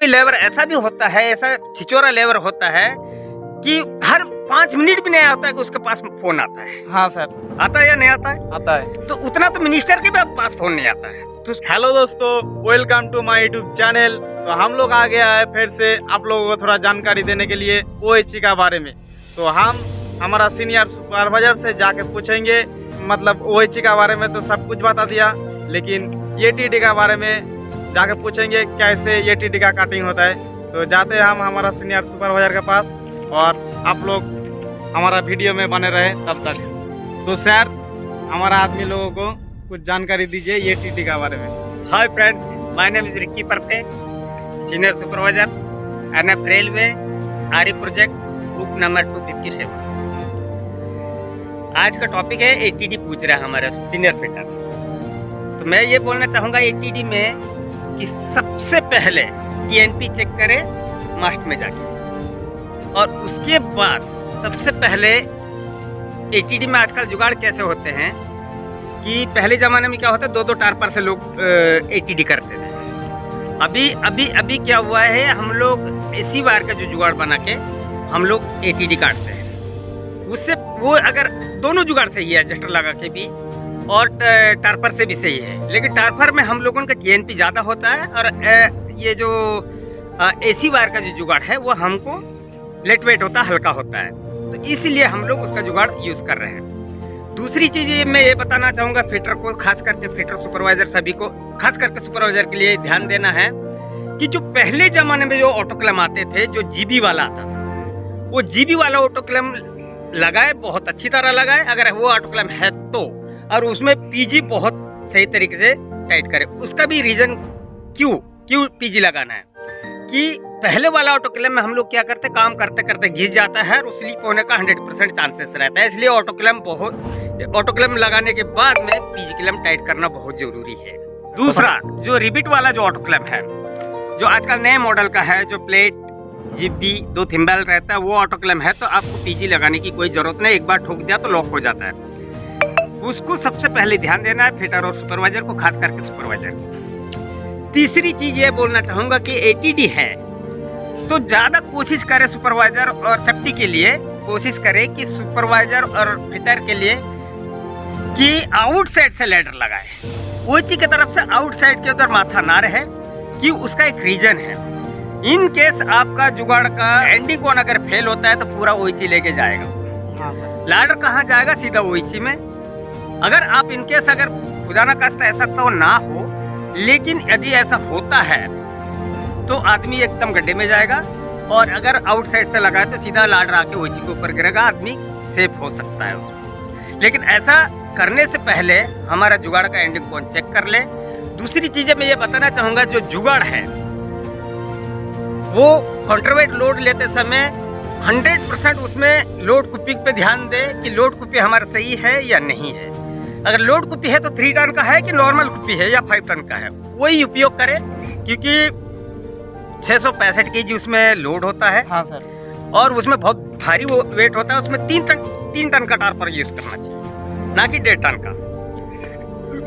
Labour ऐसा भी होता है, ऐसा छिचोरा लेबर होता है कि हर 5 मिनट भी नहीं होता है कि उसके पास फोन आता है। हाँ सर, आता है या नहीं आता है? आता है। तो उतना तो मिनिस्टर के भी पास फोन नहीं आता है। तो हेलो दोस्तों, welcome to my YouTube channel. तो हम लोग आ गया है फिर से आप लोगों को थोड़ा जानकारी देने के लिए OHC का बारे में। तो हम हमारा सीनियर सुपरवाइजर से जाके पूछेंगे, मतलब OHC का बारे में तो सब कुछ बता दिया, लेकिन ATD का बारे में जाके पूछेंगे कैसे ATD का कटिंग होता है। तो जाते हैं हम हमारा सीनियर सुपरवाइजर के पास, और आप लोग हमारा वीडियो में बने रहे तब तक। तो सर, हमारा आदमी लोगों को कुछ जानकारी दीजिए ATD का बारे में। Hi friends, my name is Ricky Parte, senior supervisor NF railway आरी प्रोजेक्ट ग्रुप नंबर 257। आज का टॉपिक है ATD पूछ रहा है हमारे सीनियर फिटर। तो मैं ये बोलना चाहूँगा ATD में कि सबसे पहले TNP चेक करें मास्ट में जाके, और उसके बाद सबसे पहले ATD में आजकल जुगाड़ कैसे होते हैं कि पहले ज़माने में क्या होता है, 2-2 टारपर से लोग ATD करते थे। अभी क्या हुआ है, हम लोग AC वायर का जो जुगाड़ बना के हम लोग ATD काटते हैं। उससे वो अगर दोनों जुगाड़ सही है, एडजस्टर लगा के भी और टारपर से भी सही है, लेकिन टारपर में हम लोगों का TNP ज़्यादा होता है, और ये जो AC वायर का जो जुगाड़ है वो हमको लेट वेट होता है, हल्का होता है। तो इसलिए हम लोग उसका जुगाड़ यूज़ कर रहे हैं। दूसरी चीज़ मैं ये बताना चाहूँगा फिटर को, खास करके फिटर सुपरवाइज़र सभी को, खास करके सुपरवाइज़र के लिए ध्यान देना है कि जो पहले ज़माने में जो ऑटोक्लेम आते थे, जो GB वाला आता था, वो GB वाला ऑटोक्लेम लगाए, बहुत अच्छी तरह लगाए अगर वो ऑटोक्लेम है तो, और उसमें PG बहुत सही तरीके से टाइट करे। उसका भी रीज़न क्यों PG लगाना है कि पहले वाला ऑटोक्लेम में हम लोग क्या करते, काम करते करते घिस जाता है और स्लिप होने का 100% चांसेस रहता है। इसलिए ऑटोक्लेम लगाने के बाद में PG क्लेम टाइट करना बहुत जरूरी है। दूसरा, जो रिबिट वाला जो ऑटोक्लेम है, जो आजकल नए मॉडल का है, जो प्लेट GB 2 थिम्बल रहता है, वो ऑटोक्लेम है, तो आपको PG लगाने की कोई जरूरत नहीं। एक बार ठोक दिया तो लॉक हो जाता है। उसको सबसे पहले ध्यान देना है फिटर और सुपरवाइजर को, खास करके सुपरवाइजर। तीसरी चीज ये बोलना चाहूंगा कि ATD है तो ज़्यादा कोशिश करे सुपरवाइजर और सेफ्टी के लिए कोशिश करे कि सुपरवाइजर और फिटर के लिए कि आउटसाइड से लैडर लगाए। OHC की तरफ से आउटसाइड के उधर माथा ना रहे, कि उसका एक रीजन है। इन केस आपका जुगाड़ का एंडिंग कोन अगर फेल होता है तो पूरा OHC लेके जाएगा। लैडर कहाँ जाएगा? सीधा OHC में। अगर आप इनकेस अगर खुदा ना खास्ता ऐसा तो ना हो, लेकिन यदि ऐसा होता है तो आदमी एकदम गड्ढे में जाएगा, और अगर आउटसाइड से लगाए तो सीधा लाडर आके OHC के ऊपर गिरेगा, आदमी सेफ हो सकता है उसमें। लेकिन ऐसा करने से पहले हमारा जुगाड़ का एंडिंग कोन चेक कर ले। दूसरी चीज़ें मैं ये बताना चाहूँगा, जो जुगाड़ है वो कॉन्ट्रावेट लोड लेते समय 100% उसमें लोड कुपिंग पे ध्यान दे कि लोड कुपी हमारा सही है या नहीं है। अगर लोड कुपी है तो 3 टन का है कि नॉर्मल कुपी है या 5 टन का है, वही उपयोग करें, क्योंकि 665 kg उसमें लोड होता है। हाँ सर। और उसमें बहुत भारी वो वेट होता है, उसमें 3 टन का टारपर यूज करना चाहिए, ना कि 1.5 टन का।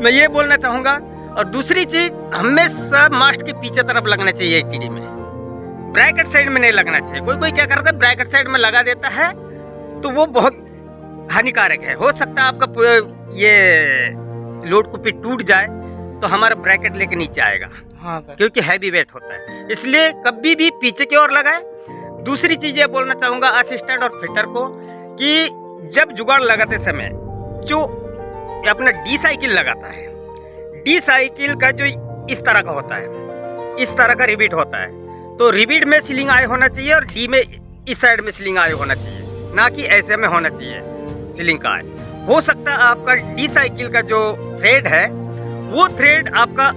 मैं ये बोलना चाहूँगा। और दूसरी चीज, हमेशा मास्ट के पीछे तरफ लगना चाहिए ATD में, ब्रैकेट साइड में नहीं लगना चाहिए। कोई क्या करता है, ब्रैकेट साइड में लगा देता है, तो वो बहुत हानिकारक है। हो सकता है आपका ये लोड कुपी टूट जाए तो हमारा ब्रैकेट लेके नीचे आएगा। हाँ सर। क्योंकि हैवी वेट होता है, इसलिए कभी भी पीछे की ओर लगाए। दूसरी चीज ये बोलना चाहूँगा असिस्टेंट और फिटर को कि जब जुगाड़ लगाते समय जो अपना D साइकिल लगाता है, D साइकिल का जो इस तरह का होता है, इस तरह का रिबिट होता है, तो रिबिट में सीलिंग आई होना चाहिए और D में इस साइड में सीलिंग आई होना चाहिए, ना कि ऐसे में होना चाहिए सीलिंग का आई। हो सकता है आपका D साइकिल का जो थ्रेड है, वो थ्रेड आपका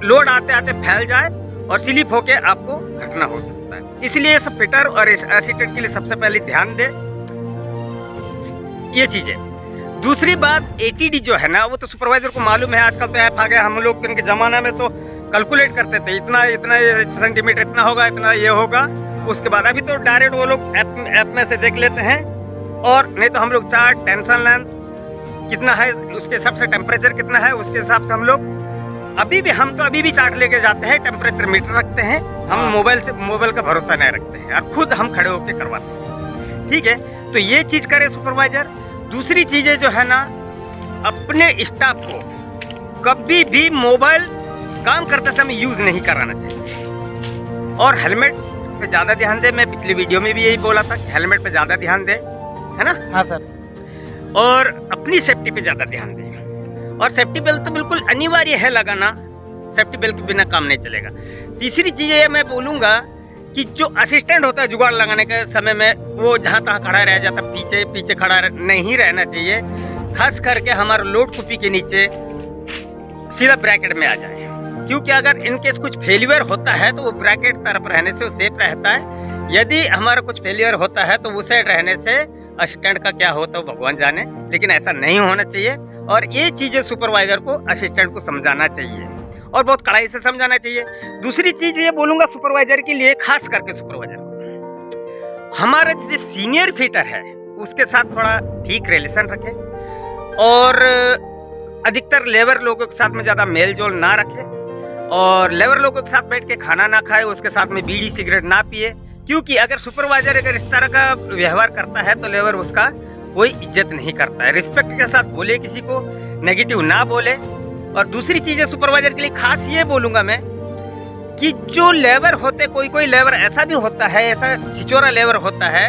लोड आते आते फैल जाए और स्लिप होके आपको घटना हो सकता है। इसलिए सब फिटर और असिस्टेंट के लिए सबसे पहले ध्यान दे ये चीजें। दूसरी बात, ATD जो है ना, वो तो सुपरवाइजर को मालूम है। आजकल तो ऐप आ गया, हम लोग के जमाना में तो कैलकुलेट करते थे, इतना सेंटीमीटर इतना होगा, इतना ये होगा। उसके बाद अभी तो डायरेक्ट वो लोग ऐप में से देख लेते हैं, और नहीं तो हम लोग चार्ट, टेंशन लेंथ कितना है उसके हिसाब से, टेम्परेचर कितना है उसके हिसाब से हम लोग अभी भी हम तो अभी भी चार्ट लेके जाते हैं, टेम्परेचर मीटर रखते हैं हम। हाँ। मोबाइल का भरोसा नहीं रखते हैं और खुद हम खड़े होकर करवाते हैं। ठीक है, तो ये चीज़ करे सुपरवाइजर। दूसरी चीज़ें जो है ना, अपने स्टाफ को कभी भी मोबाइल काम करते समय यूज़ नहीं कराना चाहिए और हेलमेट पे ज़्यादा ध्यान दे। मैं पिछली वीडियो में भी यही बोला था कि हेलमेट पे ज़्यादा ध्यान दे, है ना। हाँ सर। और अपनी सेफ्टी पे ज़्यादा ध्यान दे। और सेफ्टी बेल्ट तो बिल्कुल अनिवार्य है लगाना, सेफ्टी बेल्ट के बिना काम नहीं चलेगा। तीसरी चीज़ ये मैं बोलूँगा कि जो असिस्टेंट होता है जुगाड़ लगाने के समय में, वो जहाँ तहाँ खड़ा रह जाता, पीछे पीछे खड़ा नहीं रहना चाहिए। खास करके हमारा लोड कुपी के नीचे सीधा ब्रैकेट में आ जाए, क्योंकि अगर इनकेस कुछ फेलियर होता है तो वो ब्रैकेट तरफ रहने से वो सेफ रहता है। यदि हमारा कुछ फेलियर होता है तो उस साइड रहने से असिस्टेंट का क्या होता है भगवान जाने, लेकिन ऐसा नहीं होना चाहिए। और ये चीज़ें सुपरवाइजर को असिस्टेंट को समझाना चाहिए और बहुत कड़ाई से समझाना चाहिए। दूसरी चीज़ ये बोलूँगा सुपरवाइजर के लिए, खास करके सुपरवाइजर को, हमारा जो सीनियर फिटर है उसके साथ थोड़ा ठीक रिलेशन रखे और अधिकतर लेबर लोगों के साथ में ज़्यादा मेल जोल ना रखे और लेबर लोगों के साथ बैठ के खाना ना खाए, उसके साथ में बीड़ी सिगरेट ना पिए। क्योंकि अगर सुपरवाइजर अगर इस तरह का व्यवहार करता है तो लेबर उसका कोई इज्जत नहीं करता है। रिस्पेक्ट के साथ बोले, किसी को नेगेटिव ना बोले। और दूसरी चीज़ सुपरवाइजर के लिए खास ये बोलूँगा मैं कि जो लेबर होते, कोई लेबर ऐसा भी होता है, ऐसा छिचोरा लेबर होता है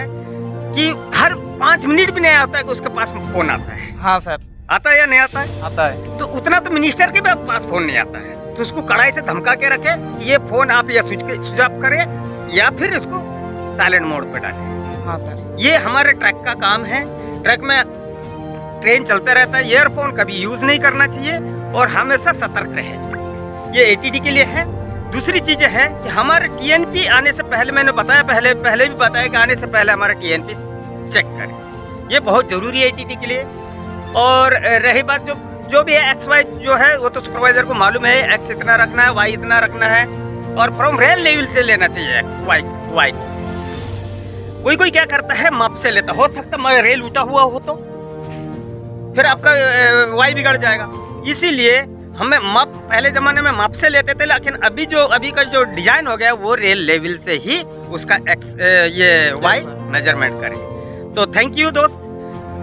कि हर 5 मिनट भी नहीं आता है कि उसके पास फोन आता है। हाँ सर। आता है या नहीं आता है? आता है। तो उतना तो मिनिस्टर के भी पास फोन नहीं आता है, तो उसको कड़ाई से धमका के रखे कि ये फोन आप या स्विच ऑफ करें या फिर इसको साइलेंट मोड पे डालें। हाँ सर। ये हमारे ट्रक का काम है। ट्रक में ट्रेन चलता रहता है, ईयरफोन कभी यूज नहीं करना चाहिए और हमेशा सतर्क रहे। ये एटीडी के लिए है। दूसरी चीज़ है कि हमारे टीएनपी आने से पहले, मैंने बताया पहले भी बताया कि आने से पहले हमारा टीएनपी चेक करें, ये बहुत जरूरी है एटीडी के लिए। और रही बात जो भी है एक्स वाई जो है वो तो सुपरवाइजर को मालूम है, एक्स इतना रखना है, वाई इतना रखना है और फ्रॉम रेल लेवल से लेना चाहिए वाई। कोई क्या करता है माप से लेता, हो सकता है रेल उठा हुआ हो तो फिर आपका वाई बिगड़ जाएगा। इसीलिए हमें माप, पहले ज़माने में माप से लेते थे, लेकिन अभी का जो डिजाइन हो गया वो रेल लेवल से ही उसका ये वाई मेजरमेंट करें। तो थैंक यू दोस्त,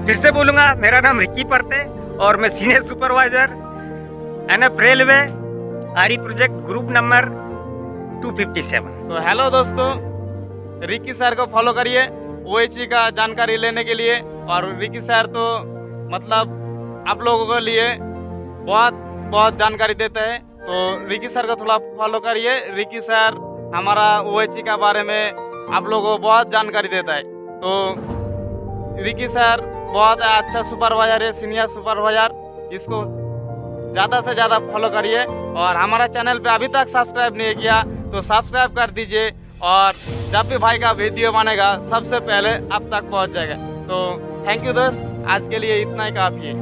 फिर से बोलूँगा, मेरा नाम रिक्की परते और मैं सीनियर सुपरवाइजर एनएफ रेलवे आरी प्रोजेक्ट ग्रुप नंबर 257। तो हेलो दोस्तों, रिक्की सर को फॉलो करिए ओएचई का जानकारी लेने के लिए। और रिक्की सर तो मतलब आप लोगों के लिए बहुत जानकारी देते हैं, तो रिक्की सर को थोड़ा फॉलो करिए। रिक्की सर हमारा ओएचई का बारे में आप लोगों को बहुत जानकारी देता है। तो रिक्की सर बहुत अच्छा सुपरवाइजर है, सीनियर सुपरवाइजर। इसको ज़्यादा से ज़्यादा फॉलो करिए और हमारा चैनल पे अभी तक सब्सक्राइब नहीं किया तो सब्सक्राइब कर दीजिए और जब भी भाई का वीडियो बनेगा सबसे पहले आप तक पहुंच जाएगा। तो थैंक यू दोस्त, आज के लिए इतना ही काफ़ी है।